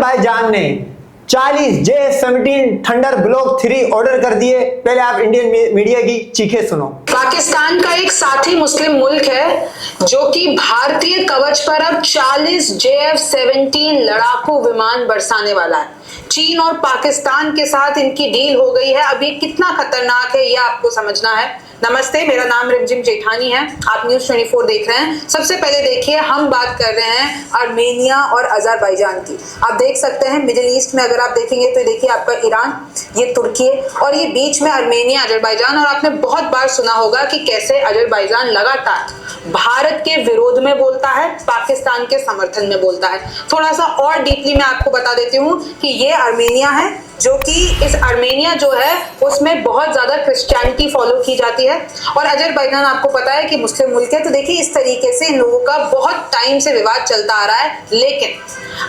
Azerbaijan ने 40 J-17 thunder block 3 order कर दिए। पहले आप इंडियन मीडिया की चीखें सुनो। पाकिस्तान का एक साथी मुस्लिम मुल्क है जो कि भारतीय कवच पर अब 40 JF-17 लड़ाकू विमान बरसाने वाला है। चीन और पाकिस्तान के साथ इनकी डील हो गई है। अब ये कितना खतरनाक है, यह आपको समझना है। नमस्ते, मेरा नाम रिमझिम जेठानी है। आप न्यूज़ 24 देख रहे हैं। सबसे पहले देखिए, हम बात कर रहे हैं आर्मेनिया और अजरबैजान की। आप देख सकते हैं मिडिल ईस्ट में अगर आप देखेंगे तो देखिए आपका ईरान, ये तुर्की और ये बीच में आर्मेनिया, अजरबैजान। और आपने बहुत बार सुना होगा कि कैसे अजरबैजान लगातार भारत के विरोध में बोलता है, पाकिस्तान के समर्थन में बोलता है। थोड़ा सा और डीपली मैं आपको बता देती हूँ कि ये आर्मेनिया है, जो कि इस आर्मेनिया जो है उसमें बहुत ज्यादा क्रिश्चियनिटी फॉलो की जाती है और अजरबैजान आपको पता है कि मुस्लिम मुल्क है। तो देखिए इस तरीके से इन लोगों का बहुत टाइम से विवाद चलता आ रहा है। लेकिन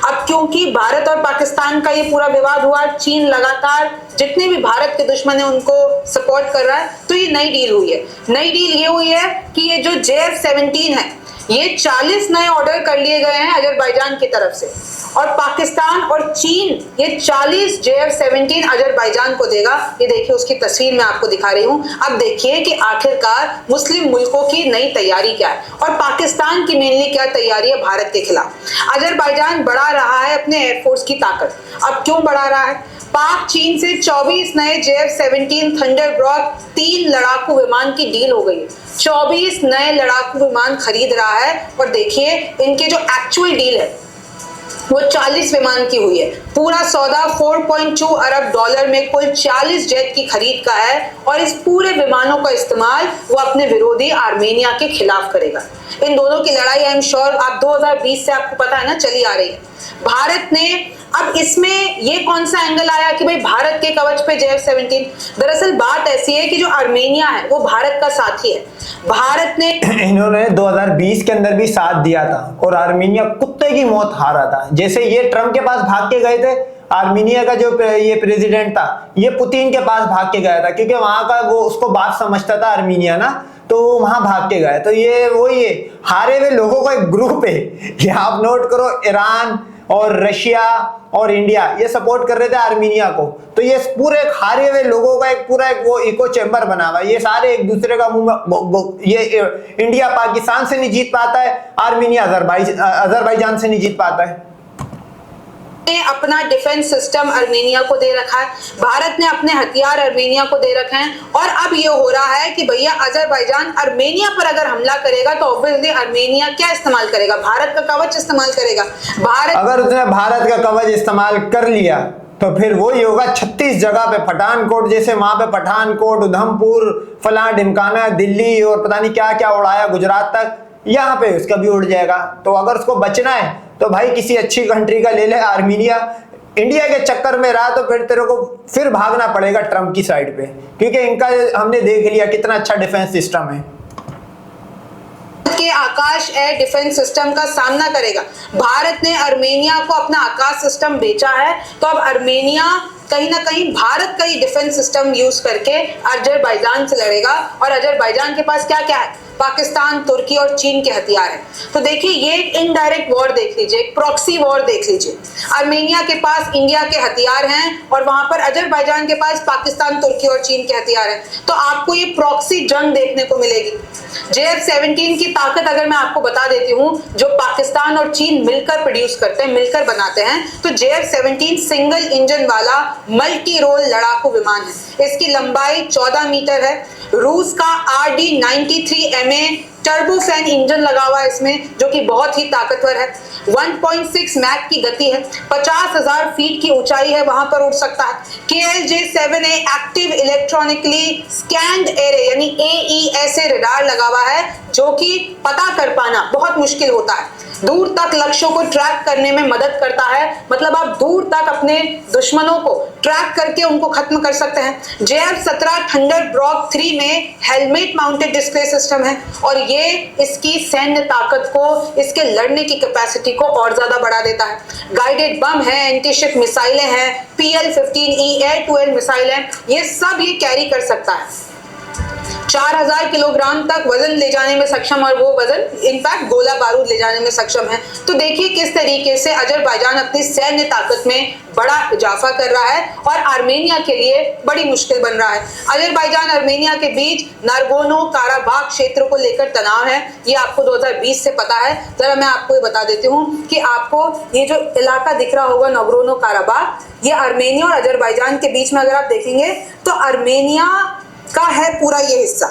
अब क्योंकि भारत और पाकिस्तान का ये पूरा विवाद हुआ, चीन लगातार जितने भी भारत के दुश्मन है उनको सपोर्ट कर रहा है, तो ये नई डील हुई है। नई डील ये हुई है कि ये जो JF-17 है, ये 40 नए ऑर्डर कर लिए गए हैं अजरबैजान की तरफ से और पाकिस्तान और चीन ये 40 JF-17 अजरबैजान को देगा। ये देखिए उसकी तस्वीर मैं आपको दिखा रही हूँ। अब देखिए कि आखिरकार मुस्लिम मुल्कों की नई तैयारी क्या है और पाकिस्तान की मेनली क्या तैयारी है भारत के खिलाफ। अजरबैजान बढ़ा रहा है अपने एयरफोर्स की ताकत। अब क्यों बढ़ा रहा है? पाक चीन से 24 नए JF-17 थंडर ब्लॉक 3 लड़ाकू विमान की डील हो गई है। 24 नए लड़ाकू विमान खरीद रहा है और देखिए इनके जो एक्चुअल डील है वो 40 विमान की हुई है। पूरा सौदा 4.2 अरब डॉलर में कुल 40 जेट की खरीद का है और इस पूरे विमानों का इस्तेमाल वो अपने विरोधी आर्मेनिया के खिलाफ करेगा। इन दोनों की लड़ाई आई एम श्योर आप 2020 से आपको पता है ना चली आ रही है। भारत ने अब इसमें ये कौन सा एंगल आया कि भाई भारत के कवच पे JF-17? दरअसल बात ऐसी है कि जो आर्मेनिया है वो भारत का साथी है। भारत ने इन्होंने 2020 के अंदर भी साथ दिया था और आर्मेनिया कुत्ते की मौत हारा था। जैसे ये ट्रम्प के पास भाग के गए थे, आर्मेनिया का जो ये प्रेसिडेंट था ये पुतिन के पास भाग के गया था क्योंकि वहां का वो उसको बात समझता था आर्मेनिया ना, तो वहां भाग के गए। तो ये वही हारे हुए लोगों का एक ग्रुप है। ये आप नोट करो, ईरान और रशिया और इंडिया ये सपोर्ट कर रहे थे आर्मेनिया को। तो ये पूरे हारे हुए लोगों का एक पूरा एक वो इको चैम्बर बना हुआ है। ये सारे एक दूसरे का मुंह, ये इंडिया पाकिस्तान से नहीं जीत पाता है, आर्मेनिया अजरबैजान से नहीं जीत पाता है। ने अपना डिफेंस सिस्टम आर्मेनिया को दे रखा है, भारत ने अपने हथियार आर्मेनिया को दे रखे हैं और अब ये हो रहा है कि भैया अजरबैजान आर्मेनिया पर अगर हमला करेगा तो ऑब्वियसली आर्मेनिया क्या इस्तेमाल करेगा? भारत का कवच इस्तेमाल करेगा। भारत अगर उसने भारत का कवच इस्तेमाल कर लिया तो फिर वही होगा 36 जगह पे पठानकोट जैसे, वहां पे पठानकोट, उधमपुर, फला ढिमकाना, दिल्ली और पता नहीं क्या क्या उड़ाया गुजरात तक, यहाँ पे उसका भी उड़ जाएगा। तो अगर उसको बचना है तो भाई किसी अच्छी कंट्री का ले ले। आर्मेनिया इंडिया के चक्कर में रहा तो फिर तेरे को फिर भागना पड़ेगा ट्रम्प की साइड पे, क्योंकि इनका हमने देख लिया कितना अच्छा डिफेंस सिस्टम है। के आकाश एयर डिफेंस सिस्टम का सामना करेगा। भारत ने आर्मेनिया को अपना आकाश सिस्टम बेचा है, तो अब आर्मेनिया कहीं ना कहीं भारत का ही डिफेंस सिस्टम यूज करके अजरबैजान से लड़ेगा और अजरबैजान के पास क्या क्या है? पाकिस्तान, तुर्की और चीन के हथियार हैं। तो देखिए ये एक इनडायरेक्ट वॉर देख लीजिए, एक प्रॉक्सी वॉर देख लीजिए। आर्मेनिया के पास इंडिया के हथियार हैं और वहां पर अजरबैजान के पास पाकिस्तान, तुर्की और चीन के हथियार हैं। तो आपको ये प्रॉक्सी जंग देखने को मिलेगी। JF-17 की ताकत अगर मैं आपको बता देती हूँ, जो पाकिस्तान और चीन मिलकर प्रोड्यूस करते हैं, मिलकर बनाते हैं, तो JF-17 सिंगल इंजन वाला मल्टी रोल लड़ाकू विमान है। इसकी लंबाई 14 मीटर है। रूस का RD-93MA टर्बोफैन इंजन लगा हुआ है इसमें, जो कि बहुत ही ताकतवर है। 1.6 मैक की गति है, 50,000 फीट की ऊंचाई है, वहां पर उड़ सकता है। KLJ-7A active electronically scanned array यानी AESA रडार लगा हुआ है, जो कि पता कर पाना बहुत मुश्किल होता है। दूर तक लक्ष्यों को ट्रैक करने में मदद करता है, मतलब आप दूर तक अपने दुश्मनों को ट्रैक करके उनको खत्म कर सकते हैं। JF-17 थंडर ब्लॉक 3 में हेलमेट माउंटेड डिस्प्ले सिस्टम है और ये इसकी सैन्य ताकत को, इसके लड़ने की कैपेसिटी को और ज्यादा बढ़ा देता है। गाइडेड बम है, एंटी-शिप मिसाइलें हैं, PL-15E air to air missile है, ये सब ये कैरी कर सकता है। 4000 किलोग्राम तक वजन ले जाने में सक्षम, और वो वजन इनफैक्ट गोला बारूद ले जाने में सक्षम है। तो देखिए किस तरीके से अजरबैजान अपनी सैन्य ताकत में बड़ा इजाफा कर रहा है और आर्मेनिया के लिए बड़ी मुश्किल बन रहा है। अजरबैजान आर्मेनिया के बीच नागोर्नो काराबाख क्षेत्र को लेकर तनाव है, ये आपको 2020 से पता है। जरा मैं आपको ये बता देती हूँ कि आपको ये जो इलाका दिख रहा होगा नागोर्नो काराबाख, ये आर्मेनिया और अजरबैजान के बीच में अगर आप देखेंगे तो आर्मेनिया का है पूरा ये हिस्सा,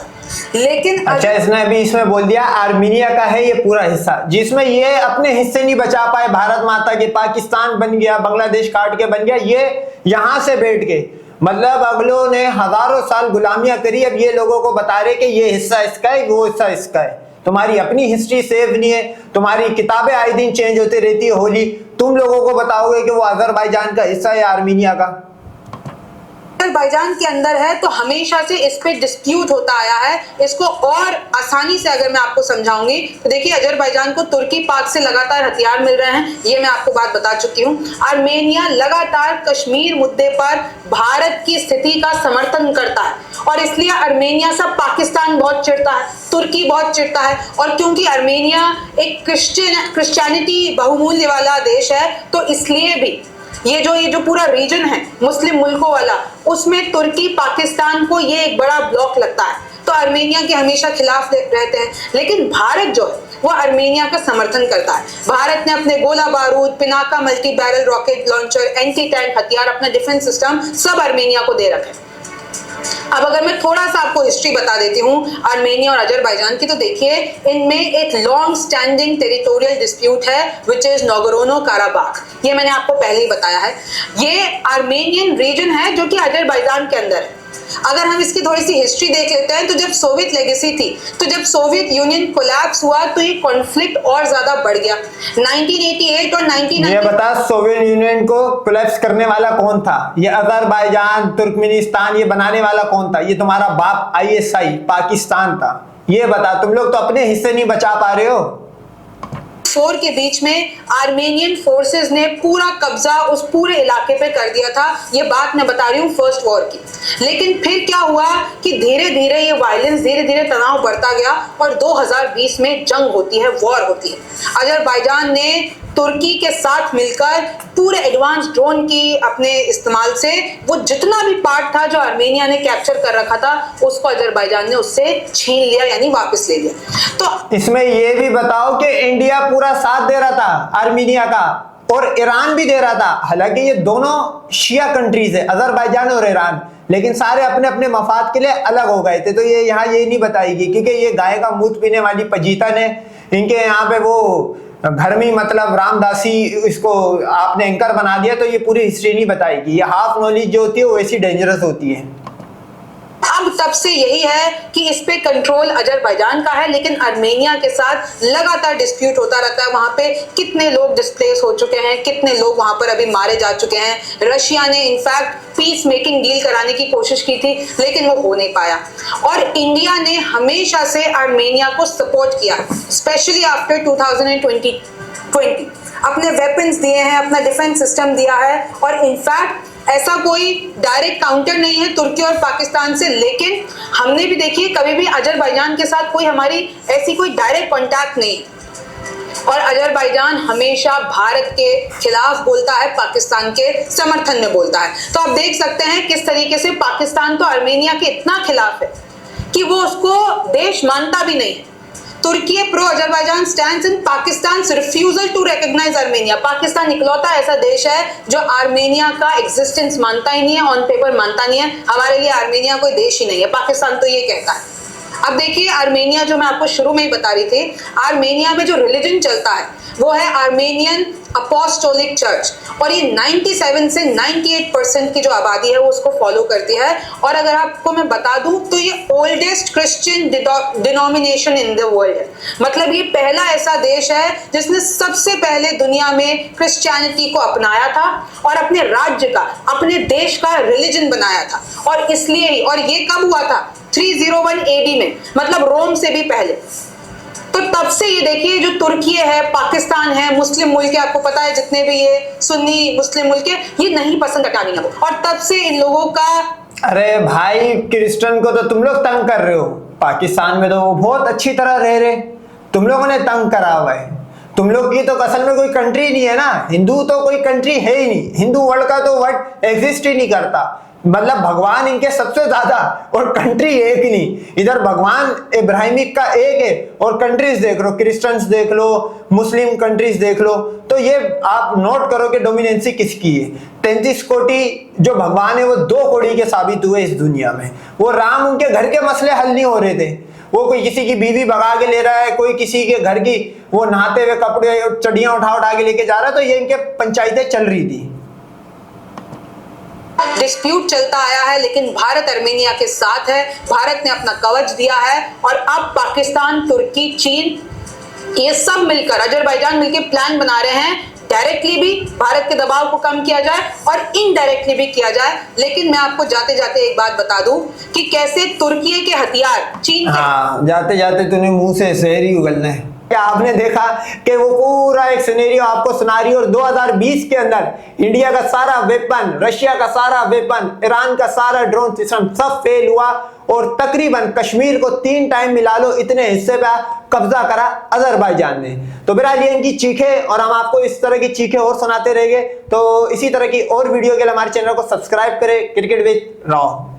लेकिन अच्छा इसने अभी इसमें बोल दिया आर्मीनिया का है ये पूरा हिस्सा, जिसमें ये अपने हिस्से नहीं बचा पाए भारत माता के, पाकिस्तान बन गया, बांग्लादेश काट के बन गया, ये यहां से बैठ के मतलब अगलों ने हजारों साल गुलामियां करी, अब ये लोगों को बता रहे कि ये हिस्सा इसका है, वो हिस्सा इसका है। तुम्हारी अपनी हिस्ट्री सेव नहीं है, तुम्हारी किताबें आए दिन चेंज होती रहती है होली, तुम लोगों को बताओगे कि वो अजरबैजान का हिस्सा है आर्मीनिया का। अजरबैजान के अंदर है तो हमेशा से इस पे डिस्प्यूट होता आया है। इसको और आसानी से अगर मैं आपको समझाऊंगी तो देखिए अजरबैजान को तुर्की पाक से लगातार हथियार मिल रहे हैं, ये मैं आपको बात बता चुकी हूँ। आर्मेनिया लगातार कश्मीर मुद्दे पर भारत की स्थिति का समर्थन करता है और इसलिए आर्मेनिया से पाकिस्तान बहुत चिढ़ता है, तुर्की बहुत चिढ़ता है। और क्योंकि आर्मेनिया एक क्रिश्चियनिटी बहुमूल्य वाला देश है तो इसलिए भी ये जो पूरा रीजन है मुस्लिम मुल्कों वाला, उसमें तुर्की पाकिस्तान को ये एक बड़ा ब्लॉक लगता है, तो आर्मेनिया के हमेशा खिलाफ रहते हैं। लेकिन भारत जो है वो आर्मेनिया का समर्थन करता है। भारत ने अपने गोला बारूद, Pinaka multi barrel rocket launcher, anti tank हथियार, अपना डिफेंस सिस्टम सब आर्मेनिया को दे रखे। अब अगर मैं थोड़ा सा आपको हिस्ट्री बता देती हूँ आर्मेनिया और अजरबैजान की, तो देखिए इनमें एक लॉन्ग स्टैंडिंग टेरिटोरियल डिस्प्यूट है विच इज नागोर्नो काराबाख। ये मैंने आपको पहले ही बताया है। ये आर्मेनियन रीजन है जो कि अजरबैजान के अंदर है। अगर हम इसकी थोड़ी सी हिस्ट्री देख लेते हैं तो जब सोवियत लेगेसी थी, तो जब सोवियत यूनियन कोलैप्स हुआ तो ये कॉन्फ्लिक्ट और ज्यादा बढ़ गया। 1988 और 1990 ये बता सोवियत यूनियन को कोलैप्स करने वाला कौन था? ये अजरबैजान, तुर्कमेनिस्तान, ये बनाने वाला कौन था? ये तुम्हारा बाप ISI पाकिस्तान था। ये बता, तुम लोग तो अपने हिस्से नहीं बचा पा रहे हो। 1994 के बीच में आर्मेनियन फोर्सेस ने पूरा कब्जा उस पूरे इलाके पे कर दिया था। ये बात मैं बता रही हूँ फर्स्ट वॉर की। लेकिन फिर क्या हुआ कि धीरे धीरे ये वायलेंस, धीरे धीरे तनाव बढ़ता गया और 2020 में जंग होती है, वॉर होती है। अजरबैजान ने तुर्की के साथ मिलकर पूरे एडवांस ड्रोन की अपने इस्तेमाल से वो जितना भी पार्ट था जो आर्मेनिया ने कैप्चर कर रखा था उसको अजरबैजान ने उससे छीन लिया, यानी वापस ले लिया। तो इसमें ये भी बताओ कि इंडिया पूरा साथ दे रहा था आर्मेनिया का और ईरान भी दे रहा था। हालांकि ये दोनों शिया कंट्रीज है, अजरबैजान और ईरान, लेकिन सारे अपने अपने मफाद के लिए अलग हो गए थे। तो ये यहाँ ये नहीं बताएगी क्योंकि ये गाय का मूत्र पीने वाली पजीतन है। इनके यहाँ पे वो घर में मतलब रामदासी इसको आपने एंकर बना दिया, तो ये पूरी हिस्ट्री नहीं बताएगी। ये हाफ नॉलेज जो होती है वो वैसी डेंजरस होती है। अब तब से यही है कि इस पे कंट्रोल अजरबैजान का है, लेकिन आर्मेनिया के साथ लगातार डिस्प्यूट होता रहता है। वहां पे कितने लोग डिस्प्लेस हो चुके हैं, कितने लोग वहां पर अभी मारे जा चुके हैं। रशिया ने इनफैक्ट पीस मेकिंग डील कराने की कोशिश की थी लेकिन वो हो नहीं पाया। और इंडिया ने हमेशा से आर्मेनिया को सपोर्ट किया, स्पेशली आफ्टर 2020 अपने वेपन्स दिए हैं, अपना डिफेंस सिस्टम दिया है। और इनफैक्ट ऐसा कोई डायरेक्ट काउंटर नहीं है तुर्की और पाकिस्तान से, लेकिन हमने भी देखिए कभी भी अजरबैजान के साथ कोई हमारी ऐसी कोई डायरेक्ट कांटेक्ट नहीं। और अजरबैजान हमेशा भारत के खिलाफ बोलता है, पाकिस्तान के समर्थन में बोलता है। तो आप देख सकते हैं किस तरीके से पाकिस्तान तो आर्मेनिया के इतना खिलाफ है कि वो उसको देश मानता भी नहीं है। तुर्की pro Azerbaijan stands in Pakistan's refusal to recognize Armenia। Pakistan इकलौता ऐसा देश है जो आर्मेनिया का एग्जिस्टेंस मानता ही नहीं है, ऑन पेपर मानता नहीं है। हमारे लिए आर्मेनिया कोई देश ही नहीं है, पाकिस्तान तो ये कहता है। अब देखिए आर्मेनिया, जो मैं आपको शुरू में ही बता रही थी, आर्मेनिया में जो रिलीजन चलता है वो है आर्मेनियन अपोस्टोलिक चर्च, और ये 97 से 98% की जो आबादी है वो उसको फॉलो करती है। और अगर आपको मैं बता दूं तो ये oldest Christian denomination in the world है। मतलब ये पहला ऐसा देश है जिसने सबसे पहले दुनिया में क्रिश्चियनिटी को अपनाया था और अपने राज्य का, अपने देश का रिलीजन बनाया था। और इसलिए ही, और ये कब हुआ था? 301 AD में, मतलब रोम से भी पहले। तो तब से ये देखिए जो तुर्की है, पाकिस्तान है, मुस्लिम मुल्क है, आपको पता है जितने भी ये सुन्नी मुस्लिम मुल्क है, ये नहीं पसंद आर्मेनिया को। और तब से इन लोगों का, अरे भाई क्रिश्चियन को तो तुम लोग तंग कर रहे हो, पाकिस्तान में तो वो बहुत अच्छी तरह रह रहे, तुम लोगों ने तंग करा हुआ है। तुम लोग की तो असल में कोई कंट्री नहीं है ना, हिंदू तो कोई कंट्री है ही नहीं, हिंदू वर्ड का तो वर्ड एग्जिस्ट ही नहीं करता। मतलब भगवान इनके सबसे ज्यादा और कंट्री एक नहीं। इधर भगवान इब्राहिमिक का एक है और कंट्रीज देख लो, क्रिश्चियंस देख लो, मुस्लिम कंट्रीज देख लो, तो ये आप नोट करो कि डोमिनेंसी किसकी है। 33 कोटि जो भगवान है वो 2 कोटि के साबित हुए इस दुनिया में। वो राम उनके घर के मसले हल नहीं हो रहे थे, वो कोई किसी की बीवी भगा के ले रहा है, कोई किसी के घर की वो नहाते हुए कपड़े चड़ियां उठा उठा के लेके जा रहा है, तो ये इनके पंचायतें चल रही थी। डिस्प्यूट चलता आया है, लेकिन भारत आर्मेनिया के साथ है। भारत ने अपना कवच दिया है और अब पाकिस्तान, तुर्की, चीन ये सब मिलकर, अजरबैजान मिलकर प्लान बना रहे हैं डायरेक्टली भी भारत के दबाव को कम किया जाए और इनडायरेक्टली भी किया जाए। लेकिन मैं आपको जाते जाते एक बात बता दूं कि कैसे तुर्की के हथियार चीन के जाते जाते तूने मुंह से शहर ही उगलना है। क्या आपने देखा कि वो पूरा एक सिनेरियो आपको सुना रही है और 2020 के अंदर इंडिया का सारा वेपन, रशिया का सारा वेपन, ईरान का सारा ड्रोन सिस्टम सब फेल हुआ और तकरीबन कश्मीर को 3 टाइम मिला लो इतने हिस्से पे कब्जा करा अजरबैजान ने। तो बहरहाल ये इनकी चीखें, और हम आपको इस तरह की चीखें और सुनाते रहेंगे। तो इसी तरह की और वीडियो के लिए हमारे चैनल को सब्सक्राइब करें। Cricket with Rao.